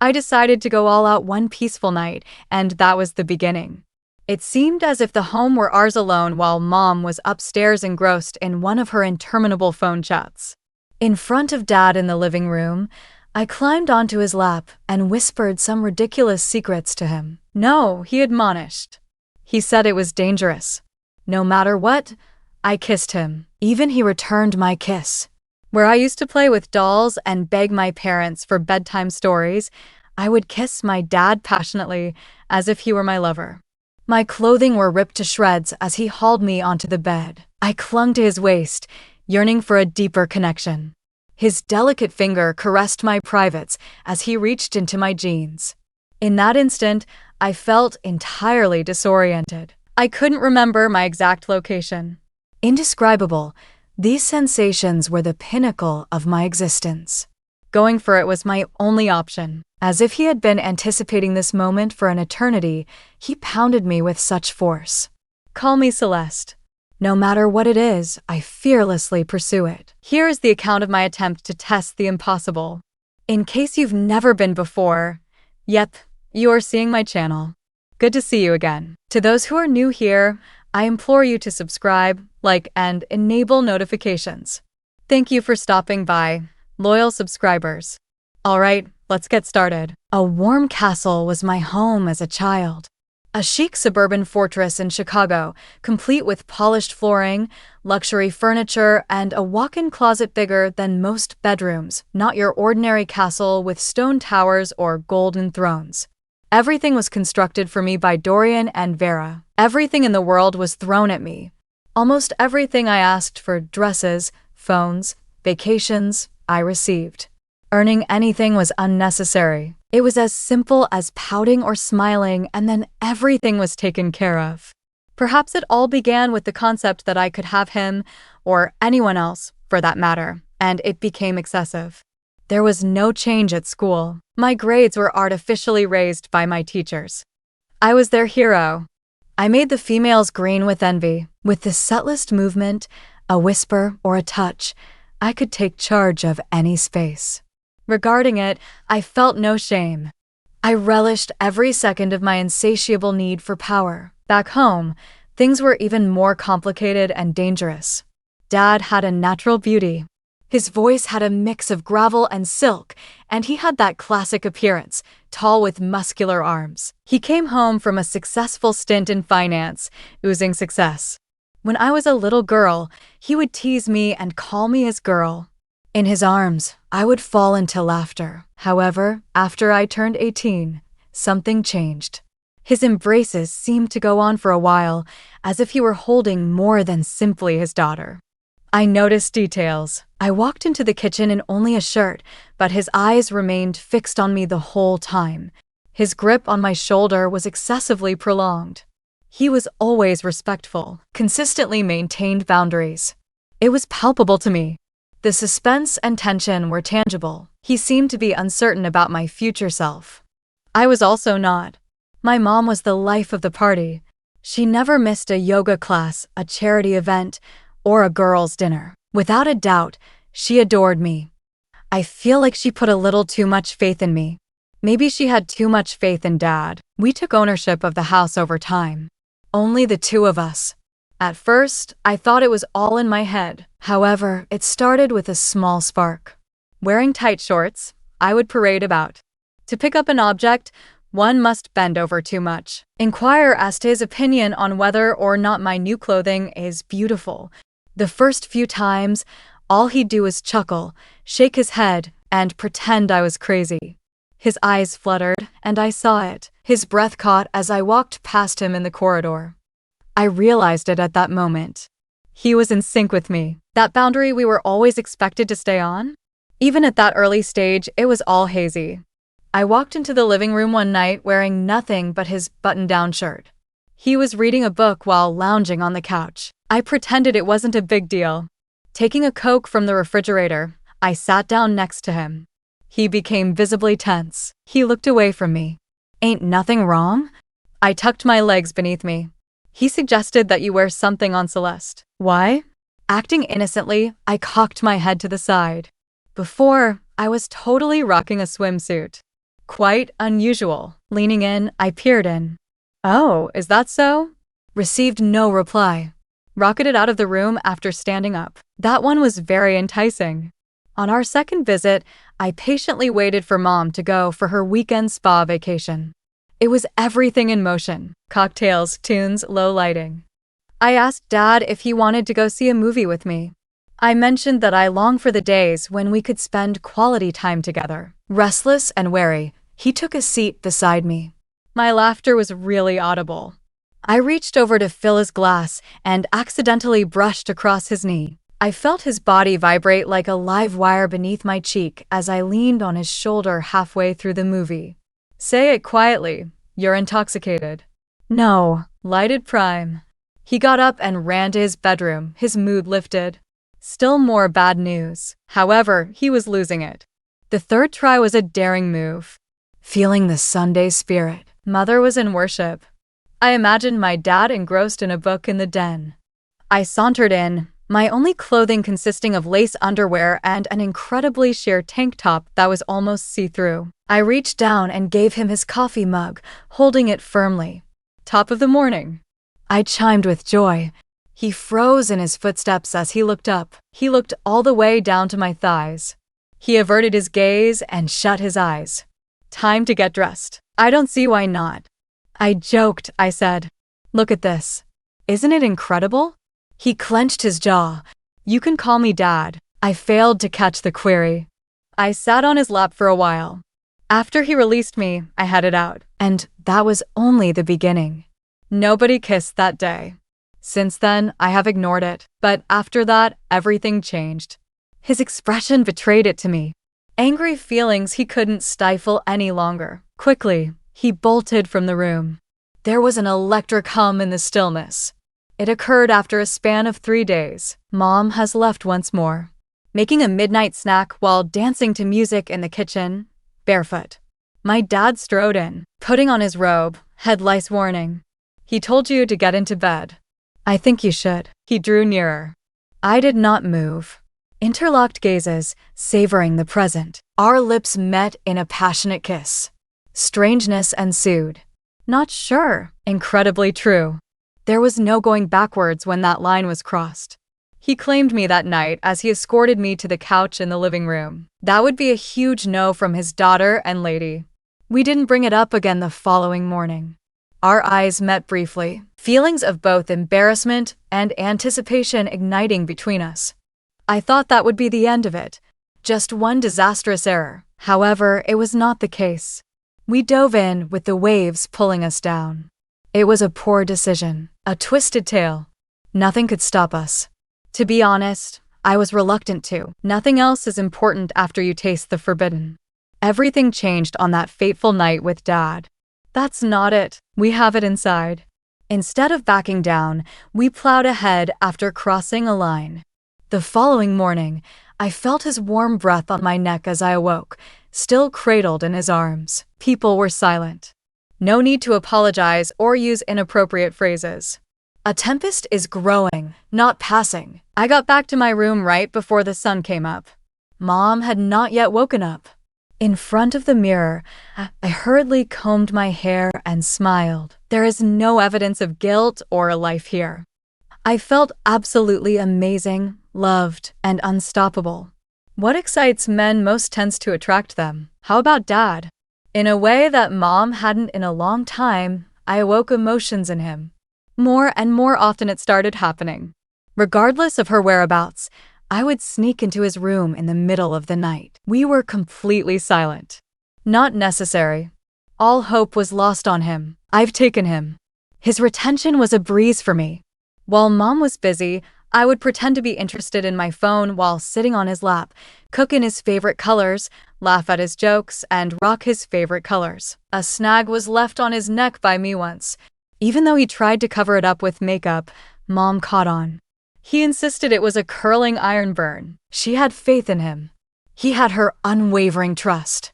I decided to go all out one peaceful night, and that was the beginning. It seemed as if the home were ours alone while Mom was upstairs engrossed in one of her interminable phone chats. In front of Dad in the living room, I climbed onto his lap and whispered some ridiculous secrets to him. No, he admonished. He said it was dangerous. No matter what, I kissed him. Even he returned my kiss. Where I used to play with dolls and beg my parents for bedtime stories, I would kiss my dad passionately, as if he were my lover. My clothing were ripped to shreds as he hauled me onto the bed. I clung to his waist, yearning for a deeper connection. His delicate finger caressed my privates as he reached into my jeans. In that instant, I felt entirely disoriented. I couldn't remember my exact location. Indescribable, these sensations were the pinnacle of my existence. Going for it was my only option. As if he had been anticipating this moment for an eternity, he pounded me with such force. Call me Celeste. No matter what it is, I fearlessly pursue it. Here is the account of my attempt to test the impossible. In case you've never been before, yep, you are seeing my channel. Good to see you again. To those who are new here, I implore you to subscribe, like, and enable notifications. Thank you for stopping by, loyal subscribers. Alright, let's get started. A warm castle was my home as a child. A chic suburban fortress in Chicago, complete with polished flooring, luxury furniture, and a walk-in closet bigger than most bedrooms, not your ordinary castle with stone towers or golden thrones. Everything was constructed for me by Dorian and Vera. Everything in the world was thrown at me. Almost everything I asked for, dresses, phones, vacations, I received. Earning anything was unnecessary. It was as simple as pouting or smiling, and then everything was taken care of. Perhaps it all began with the concept that I could have him, or anyone else, for that matter, and it became excessive. There was no change at school. My grades were artificially raised by my teachers. I was their hero. I made the females green with envy. With the subtlest movement, a whisper, or a touch, I could take charge of any space. Regarding it, I felt no shame. I relished every second of my insatiable need for power. Back home, things were even more complicated and dangerous. Dad had a natural beauty. His voice had a mix of gravel and silk, and he had that classic appearance, tall with muscular arms. He came home from a successful stint in finance, oozing success. When I was a little girl, he would tease me and call me his girl. In his arms, I would fall into laughter. However, after I turned 18, something changed. His embraces seemed to go on for a while, as if he were holding more than simply his daughter. I noticed details. I walked into the kitchen in only a shirt, but his eyes remained fixed on me the whole time. His grip on my shoulder was excessively prolonged. He was always respectful, consistently maintained boundaries. It was palpable to me. The suspense and tension were tangible. He seemed to be uncertain about my future self. I was also not. My mom was the life of the party. She never missed a yoga class, a charity event, or a girls' dinner. Without a doubt, she adored me. I feel like she put a little too much faith in me. Maybe she had too much faith in Dad. We took ownership of the house over time. Only the two of us. At first, I thought it was all in my head. However, it started with a small spark. Wearing tight shorts, I would parade about. To pick up an object, one must bend over too much. Inquire as to his opinion on whether or not my new clothing is beautiful. The first few times, all he'd do was chuckle, shake his head, and pretend I was crazy. His eyes fluttered, and I saw it. His breath caught as I walked past him in the corridor. I realized it at that moment. He was in sync with me. That boundary we were always expected to stay on? Even at that early stage, it was all hazy. I walked into the living room one night wearing nothing but his button-down shirt. He was reading a book while lounging on the couch. I pretended it wasn't a big deal. Taking a Coke from the refrigerator, I sat down next to him. He became visibly tense. He looked away from me. Ain't nothing wrong? I tucked my legs beneath me. He suggested that you wear something on Celeste. Why? Acting innocently, I cocked my head to the side. Before, I was totally rocking a swimsuit. Quite unusual. Leaning in, I peered in. Oh, is that so? Received no reply. Rocketed out of the room after standing up. That one was very enticing. On our second visit, I patiently waited for Mom to go for her weekend spa vacation. It was everything in motion: cocktails, tunes, low lighting. I asked Dad if he wanted to go see a movie with me. I mentioned that I long for the days when we could spend quality time together. Restless and wary, he took a seat beside me. My laughter was really audible. I reached over to fill his glass and accidentally brushed across his knee. I felt his body vibrate like a live wire beneath my cheek as I leaned on his shoulder halfway through the movie. Say it quietly. You're intoxicated. No. Lighted prime. He got up and ran to his bedroom, his mood lifted. Still more bad news. However, he was losing it. The third try was a daring move. Feeling the Sunday spirit, Mother was in worship. I imagined my dad engrossed in a book in the den. I sauntered in, my only clothing consisting of lace underwear and an incredibly sheer tank top that was almost see-through. I reached down and gave him his coffee mug, holding it firmly. Top of the morning. I chimed with joy. He froze in his footsteps as he looked up. He looked all the way down to my thighs. He averted his gaze and shut his eyes. Time to get dressed. I don't see why not. I joked, I said. Look at this. Isn't it incredible? He clenched his jaw. You can call me Dad. I failed to catch the query. I sat on his lap for a while. After he released me, I headed out. And that was only the beginning. Nobody kissed that day. Since then, I have ignored it. But after that, everything changed. His expression betrayed it to me. Angry feelings he couldn't stifle any longer. Quickly, he bolted from the room. There was an electric hum in the stillness. It occurred after a span of 3 days. Mom has left once more, making a midnight snack while dancing to music in the kitchen, barefoot. My dad strode in, putting on his robe, head lice warning. He told you to get into bed. I think you should. He drew nearer. I did not move. Interlocked gazes, savoring the present. Our lips met in a passionate kiss. Strangeness ensued. Not sure. Incredibly true. There was no going backwards when that line was crossed. He claimed me that night as he escorted me to the couch in the living room. That would be a huge no from his daughter and lady. We didn't bring it up again the following morning. Our eyes met briefly, feelings of both embarrassment and anticipation igniting between us. I thought that would be the end of it. Just one disastrous error. However, it was not the case. We dove in with the waves pulling us down. It was a poor decision, a twisted tale. Nothing could stop us. To be honest, I was reluctant to. Nothing else is important after you taste the forbidden. Everything changed on that fateful night with Dad. That's not it. We have it inside. Instead of backing down, we plowed ahead after crossing a line. The following morning, I felt his warm breath on my neck as I awoke, still cradled in his arms. People were silent. No need to apologize or use inappropriate phrases. A tempest is growing, not passing. I got back to my room right before the sun came up. Mom had not yet woken up. In front of the mirror, I hurriedly combed my hair and smiled. There is no evidence of guilt or life here. I felt absolutely amazing, loved, and unstoppable. What excites men most tends to attract them. How about Dad? In a way that Mom hadn't in a long time, I awoke emotions in him. More and more often it started happening. Regardless of her whereabouts, I would sneak into his room in the middle of the night. We were completely silent. Not necessary. All hope was lost on him. I've taken him. His retention was a breeze for me. While Mom was busy, I would pretend to be interested in my phone while sitting on his lap, cook in his favorite colors, laugh at his jokes, and rock his favorite colors. A snag was left on his neck by me once. Even though he tried to cover it up with makeup, Mom caught on. He insisted it was a curling iron burn. She had faith in him. He had her unwavering trust.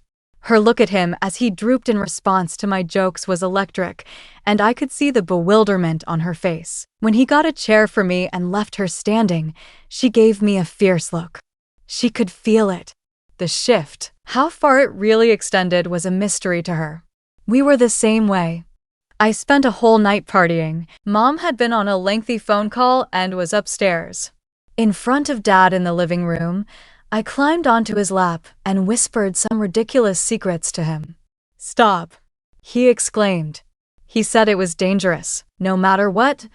Her look at him as he drooped in response to my jokes was electric, and I could see the bewilderment on her face. When he got a chair for me and left her standing, she gave me a fierce look. She could feel it. The shift. How far it really extended was a mystery to her. We were the same way. I spent a whole night partying. Mom had been on a lengthy phone call and was upstairs. In front of Dad in the living room, I climbed onto his lap and whispered some ridiculous secrets to him. "Stop," he exclaimed. He said it was dangerous. No matter what,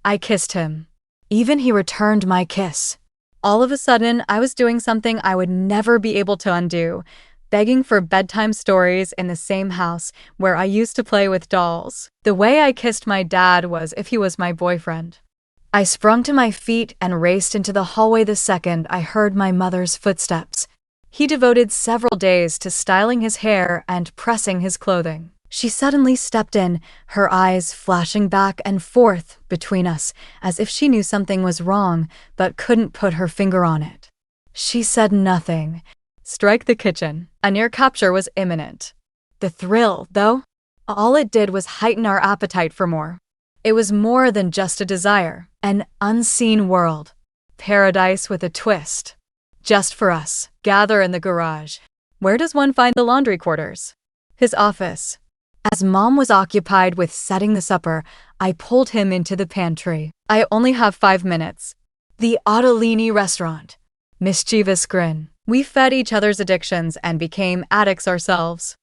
I kissed him. Even he returned my kiss. All of a sudden, I was doing something I would never be able to undo, begging for bedtime stories in the same house where I used to play with dolls. The way I kissed my dad was if he was my boyfriend. I sprung to my feet and raced into the hallway the second I heard my mother's footsteps. He devoted several days to styling his hair and pressing his clothing. She suddenly stepped in, her eyes flashing back and forth between us, as if she knew something was wrong, but couldn't put her finger on it. She said nothing. Strike the kitchen. A near capture was imminent. The thrill, though, all it did was heighten our appetite for more. It was more than just a desire, an unseen world. Paradise with a twist. Just for us. Gather in the garage. Where does one find the laundry quarters? His office. As Mom was occupied with setting the supper, I pulled him into the pantry. "I only have 5 minutes. The Ottolini restaurant." Mischievous grin. We fed each other's addictions and became addicts ourselves.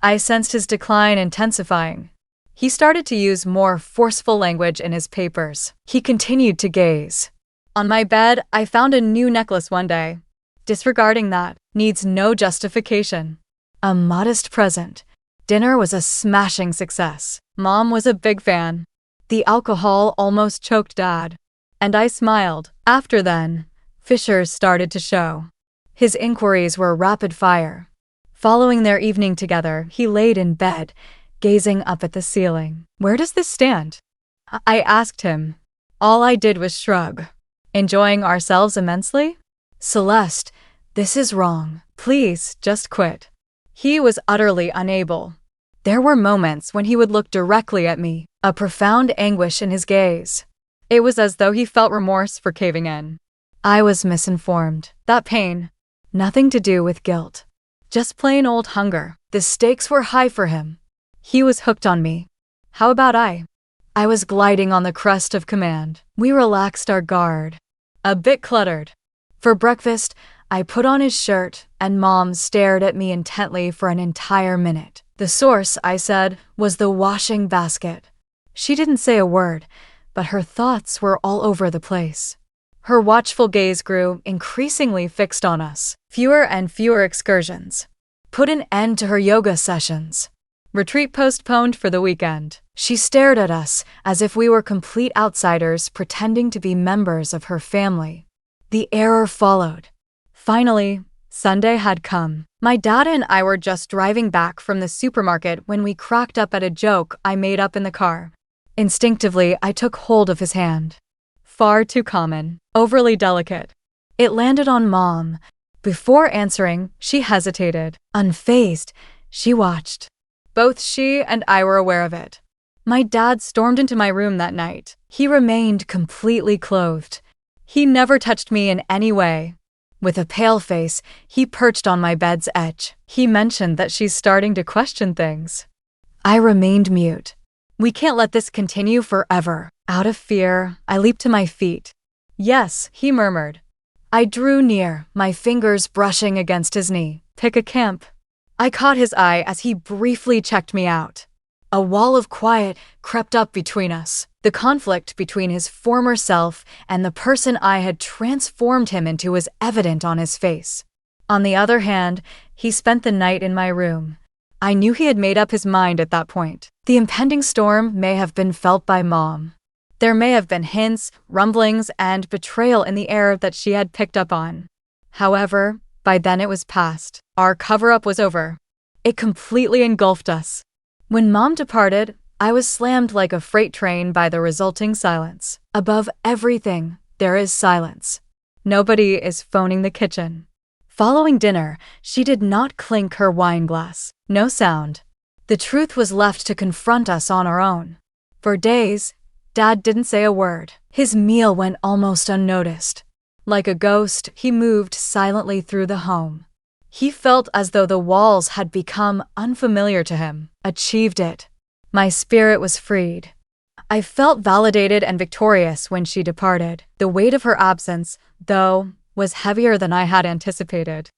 I sensed his decline intensifying. He started to use more forceful language in his papers. He continued to gaze. On my bed, I found a new necklace one day. Disregarding that needs no justification. A modest present. Dinner was a smashing success. Mom was a big fan. The alcohol almost choked Dad. And I smiled. After then, fissures started to show. His inquiries were rapid fire. Following their evening together, he laid in bed, gazing up at the ceiling. "Where does this stand?" I asked him. All I did was shrug. "Enjoying ourselves immensely?" "Celeste, this is wrong. Please, just quit." He was utterly unable. There were moments when he would look directly at me, a profound anguish in his gaze. It was as though he felt remorse for caving in. I was misinformed. That pain, nothing to do with guilt. Just plain old hunger. The stakes were high for him. He was hooked on me. How about I? I was gliding on the crest of command. We relaxed our guard. A bit cluttered. For breakfast, I put on his shirt, and Mom stared at me intently for an entire minute. The source, I said, was the washing basket. She didn't say a word, but her thoughts were all over the place. Her watchful gaze grew increasingly fixed on us. Fewer and fewer excursions. Put an end to her yoga sessions. Retreat postponed for the weekend. She stared at us as if we were complete outsiders pretending to be members of her family. The error followed. Finally, Sunday had come. My dad and I were just driving back from the supermarket when we cracked up at a joke I made up in the car. Instinctively, I took hold of his hand. Far too common, overly delicate. It landed on Mom. Before answering, she hesitated. Unfazed, she watched. Both she and I were aware of it. My dad stormed into my room that night. He remained completely clothed. He never touched me in any way. With a pale face, he perched on my bed's edge. He mentioned that she's starting to question things. I remained mute. We can't let this continue forever. Out of fear, I leaped to my feet. Yes, he murmured. I drew near, my fingers brushing against his knee. Pick a camp. I caught his eye as he briefly checked me out. A wall of quiet crept up between us. The conflict between his former self and the person I had transformed him into was evident on his face. On the other hand, he spent the night in my room. I knew he had made up his mind at that point. The impending storm may have been felt by Mom. There may have been hints, rumblings, and betrayal in the air that she had picked up on. However, by then it was past. Our cover-up was over. It completely engulfed us. When Mom departed, I was slammed like a freight train by the resulting silence. Above everything, there is silence. Nobody is phoning the kitchen. Following dinner, she did not clink her wine glass. No sound. The truth was left to confront us on our own. For days, Dad didn't say a word. His meal went almost unnoticed. Like a ghost, he moved silently through the home. He felt as though the walls had become unfamiliar to him. Achieved it. My spirit was freed. I felt validated and victorious when she departed. The weight of her absence, though, was heavier than I had anticipated.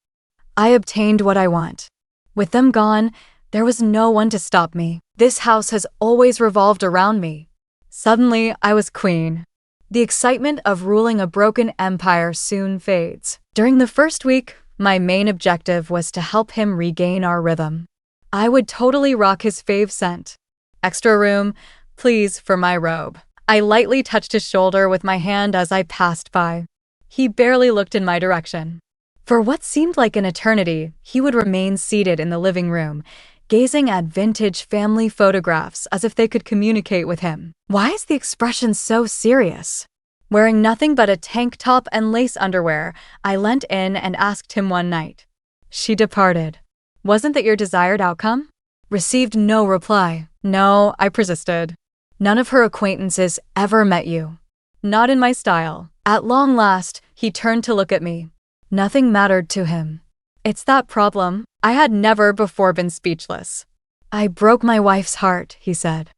I obtained what I want. With them gone, there was no one to stop me. This house has always revolved around me. Suddenly, I was queen. The excitement of ruling a broken empire soon fades. During the first week, my main objective was to help him regain our rhythm. I would totally rock his fave scent. Extra room, please, for my robe. I lightly touched his shoulder with my hand as I passed by. He barely looked in my direction. For what seemed like an eternity, he would remain seated in the living room, gazing at vintage family photographs as if they could communicate with him. Why is the expression so serious? Wearing nothing but a tank top and lace underwear, I leant in and asked him one night. She departed. Wasn't that your desired outcome? Received no reply. No, I persisted. None of her acquaintances ever met you. Not in my style. At long last, he turned to look at me. Nothing mattered to him. It's that problem. I had never before been speechless. I broke my wife's heart, he said.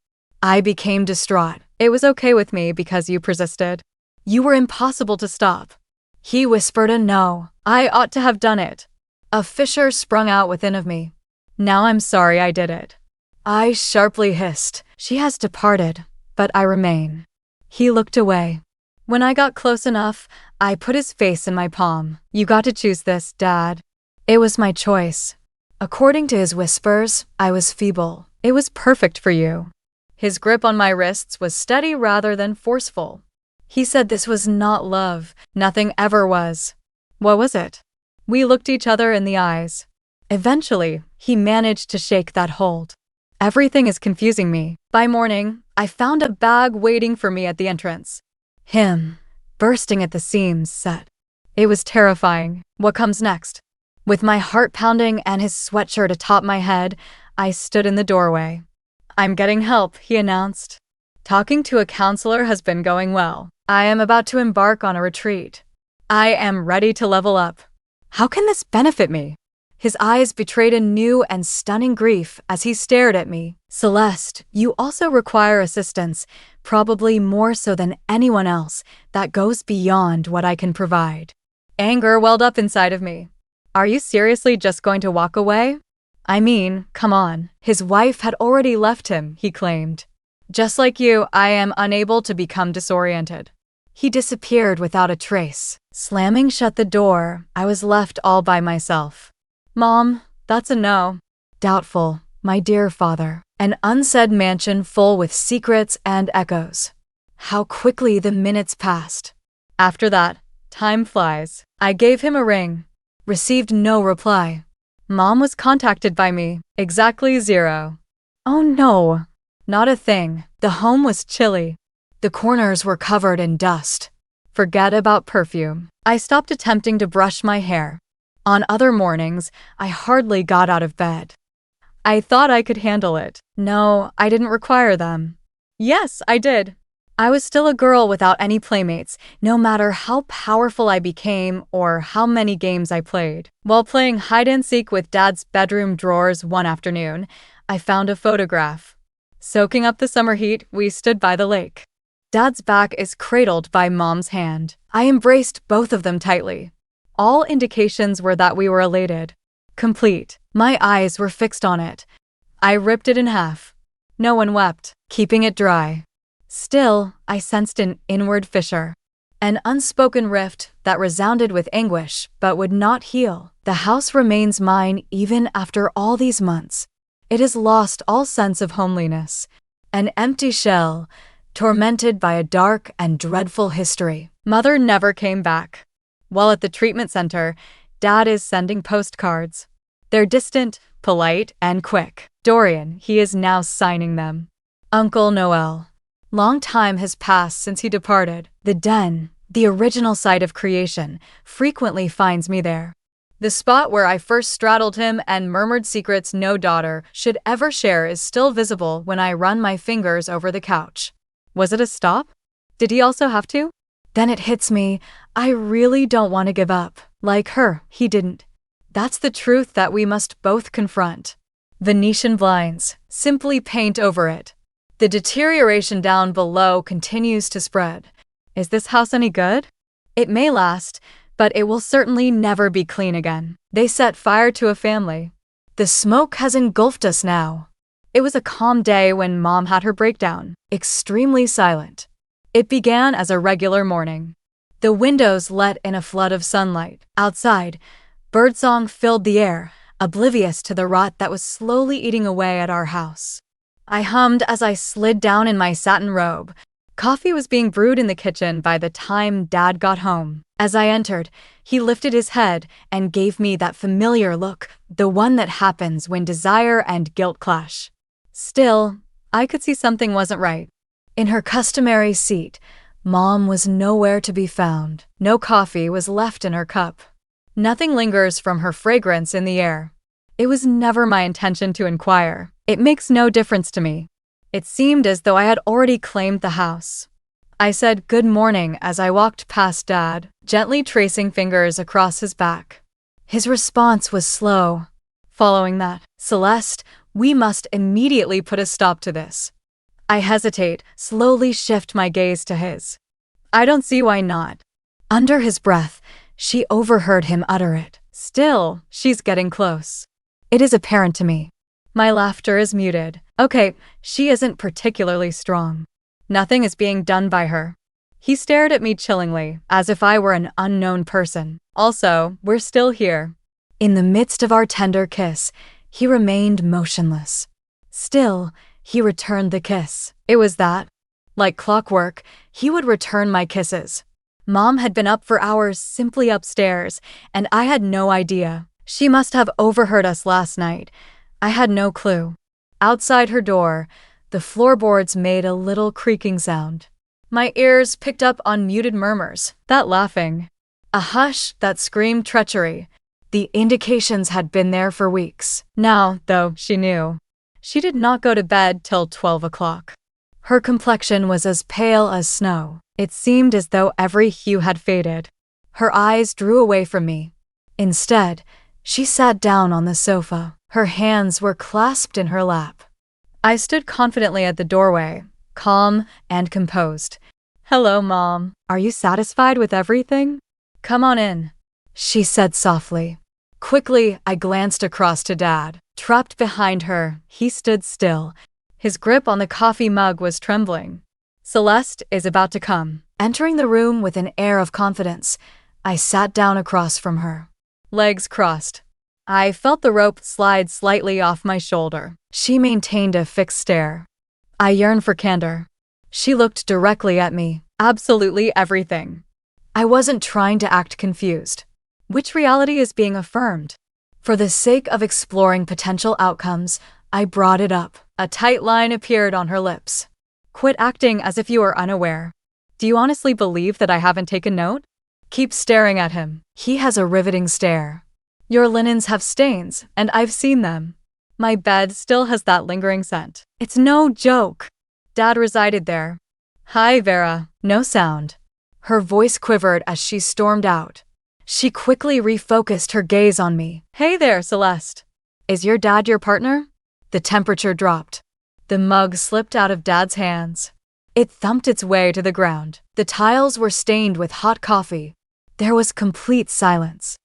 I became distraught. It was okay with me because you persisted. You were impossible to stop. He whispered a no. I ought to have done it. A fissure sprung out within of me. Now I'm sorry I did it. I sharply hissed. She has departed, but I remain. He looked away. When I got close enough, I put his face in my palm. You got to choose this, Dad. It was my choice. According to his whispers, I was feeble. It was perfect for you. His grip on my wrists was steady rather than forceful. He said this was not love. Nothing ever was. What was it? We looked each other in the eyes. Eventually, he managed to shake that hold. Everything is confusing me. By morning, I found a bag waiting for me at the entrance. Him, bursting at the seams, said. It was terrifying. What comes next? With my heart pounding and his sweatshirt atop my head, I stood in the doorway. I'm getting help, he announced. Talking to a counselor has been going well. I am about to embark on a retreat. I am ready to level up. How can this benefit me? His eyes betrayed a new and stunning grief as he stared at me. Celeste, you also require assistance, probably more so than anyone else, that goes beyond what I can provide. Anger welled up inside of me. Are you seriously just going to walk away? I mean, come on. His wife had already left him, he claimed. Just like you, I am unable to become disoriented. He disappeared without a trace. Slamming shut the door, I was left all by myself. Mom, that's a no. Doubtful, my dear father. An unsaid mansion full with secrets and echoes. How quickly the minutes passed. After that, time flies. I gave him a ring. Received no reply. Mom was contacted by me. Exactly 0. Oh no. Not a thing. The home was chilly. The corners were covered in dust. Forget about perfume. I stopped attempting to brush my hair. On other mornings, I hardly got out of bed. I thought I could handle it. No, I didn't require them. Yes, I did. I was still a girl without any playmates, no matter how powerful I became or how many games I played. While playing hide-and-seek with Dad's bedroom drawers one afternoon, I found a photograph. Soaking up the summer heat, we stood by the lake. Dad's back is cradled by Mom's hand. I embraced both of them tightly. All indications were that we were elated. Complete. My eyes were fixed on it. I ripped it in half. No one wept, keeping it dry. Still, I sensed an inward fissure. An unspoken rift that resounded with anguish but would not heal. The house remains mine even after all these months. It has lost all sense of homeliness. An empty shell, tormented by a dark and dreadful history. Mother never came back. While at the treatment center, Dad is sending postcards. They're distant, polite, and quick. Dorian, he is now signing them. Uncle Noel. Long time has passed since he departed. The den, the original site of creation, frequently finds me there. The spot where I first straddled him and murmured secrets no daughter should ever share is still visible when I run my fingers over the couch. Was it a stop? Did he also have to? Then it hits me, I really don't want to give up. Like her, he didn't. That's the truth that we must both confront. Venetian blinds. Simply paint over it. The deterioration down below continues to spread. Is this house any good? It may last, but it will certainly never be clean again. They set fire to a family. The smoke has engulfed us now. It was a calm day when Mom had her breakdown, extremely silent. It began as a regular morning. The windows let in a flood of sunlight. Outside, birdsong filled the air, oblivious to the rot that was slowly eating away at our house. I hummed as I slid down in my satin robe. Coffee was being brewed in the kitchen by the time Dad got home. As I entered, he lifted his head and gave me that familiar look, the one that happens when desire and guilt clash. Still, I could see something wasn't right. In her customary seat, Mom was nowhere to be found. No coffee was left in her cup. Nothing lingers from her fragrance in the air. It was never my intention to inquire. It makes no difference to me. It seemed as though I had already claimed the house. I said good morning as I walked past Dad, gently tracing fingers across his back. His response was slow. Following that, Celeste, we must immediately put a stop to this. I hesitate, slowly shift my gaze to his. I don't see why not. Under his breath, she overheard him utter it. Still, she's getting close. It is apparent to me. My laughter is muted. Okay, she isn't particularly strong. Nothing is being done by her. He stared at me chillingly, as if I were an unknown person. Also, we're still here. In the midst of our tender kiss, he remained motionless. Still, he returned the kiss. It was that. Like clockwork, he would return my kisses. Mom had been up for hours simply upstairs, and I had no idea. She must have overheard us last night. I had no clue. Outside her door, the floorboards made a little creaking sound. My ears picked up on muted murmurs, that laughing. A hush that screamed treachery. The indications had been there for weeks. Now, though, she knew. She did not go to bed till 12 o'clock. Her complexion was as pale as snow. It seemed as though every hue had faded. Her eyes drew away from me. Instead, she sat down on the sofa. Her hands were clasped in her lap. I stood confidently at the doorway, calm and composed. Hello, Mom. Are you satisfied with everything? Come on in, she said softly. Quickly, I glanced across to Dad. Trapped behind her, he stood still. His grip on the coffee mug was trembling. Celeste is about to come. Entering the room with an air of confidence, I sat down across from her. Legs crossed. I felt the rope slide slightly off my shoulder. She maintained a fixed stare. I yearned for candor. She looked directly at me. Absolutely everything. I wasn't trying to act confused. Which reality is being affirmed? For the sake of exploring potential outcomes, I brought it up. A tight line appeared on her lips. Quit acting as if you are unaware. Do you honestly believe that I haven't taken note? Keep staring at him. He has a riveting stare. Your linens have stains, and I've seen them. My bed still has that lingering scent. It's no joke. Dad resided there. Hi, Vera. No sound. Her voice quivered as she stormed out. She quickly refocused her gaze on me. Hey there, Celeste. Is your dad your partner? The temperature dropped. The mug slipped out of Dad's hands. It thumped its way to the ground. The tiles were stained with hot coffee. There was complete silence.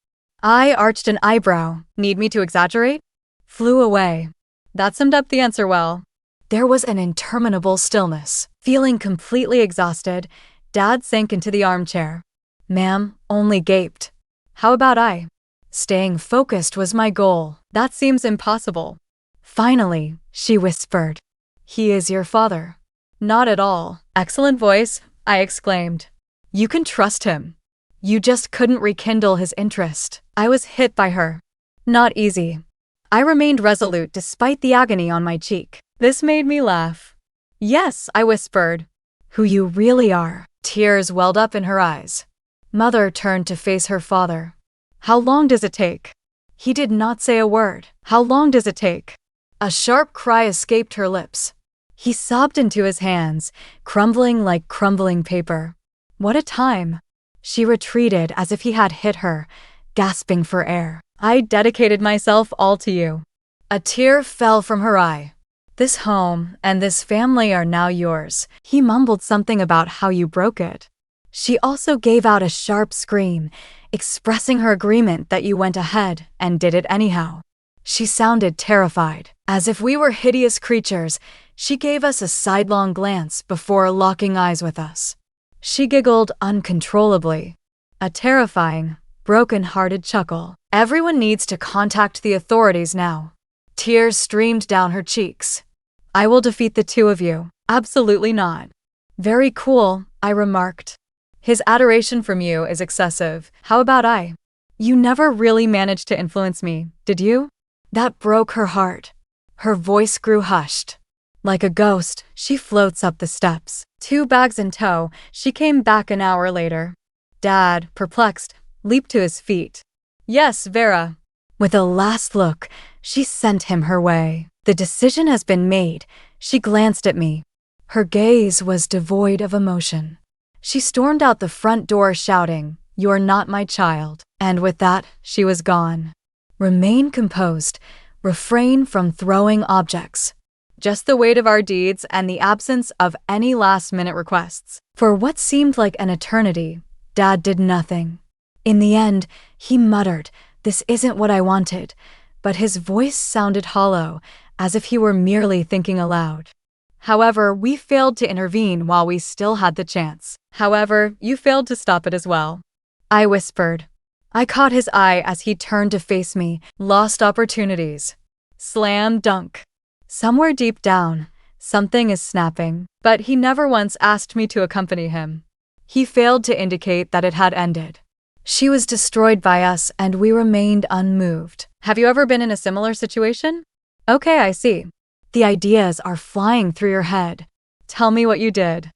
I arched an eyebrow. Need me to exaggerate? Flew away. That summed up the answer well. There was an interminable stillness. Feeling completely exhausted, Dad sank into the armchair. Ma'am only gaped. How about I? Staying focused was my goal. That seems impossible. Finally, she whispered. He is your father. Not at all. Excellent voice, I exclaimed. You can trust him. You just couldn't rekindle his interest. I was hit by her. Not easy. I remained resolute despite the agony on my cheek. This made me laugh. Yes, I whispered. Who you really are. Tears welled up in her eyes. Mother turned to face her father. How long does it take? He did not say a word. How long does it take? A sharp cry escaped her lips. He sobbed into his hands, crumbling like crumbling paper. What a time. She retreated as if he had hit her, gasping for air. I dedicated myself all to you." A tear fell from her eye. "This home and this family are now yours." He mumbled something about how you broke it. She also gave out a sharp scream, expressing her agreement that you went ahead and did it anyhow. She sounded terrified, as if we were hideous creatures. She gave us a sidelong glance before locking eyes with us. She giggled uncontrollably, a terrifying, broken-hearted chuckle. "Everyone needs to contact the authorities now." Tears streamed down her cheeks. "I will defeat the two of you." "Absolutely not." "Very cool," I remarked. "His adoration from you is excessive. How about I?" "You never really managed to influence me, did you?" That broke her heart. Her voice grew hushed. Like a ghost, she floats up the steps. 2 bags in tow, she came back an hour later. Dad, perplexed, leaped to his feet. "Yes, Vera." With a last look, she sent him her way. "The decision has been made." She glanced at me. Her gaze was devoid of emotion. She stormed out the front door shouting, "You're not my child." And with that, she was gone. Remain composed. Refrain from throwing objects. Just the weight of our deeds and the absence of any last-minute requests. For what seemed like an eternity, Dad did nothing. In the end, he muttered, "This isn't what I wanted," but his voice sounded hollow, as if he were merely thinking aloud. However, we failed to intervene while we still had the chance. "However, you failed to stop it as well," I whispered. I caught his eye as he turned to face me. "Lost opportunities." Slam dunk. Somewhere deep down, something is snapping, but he never once asked me to accompany him. He failed to indicate that it had ended. She was destroyed by us, and we remained unmoved. Have you ever been in a similar situation? Okay, I see. The ideas are flying through your head. Tell me what you did.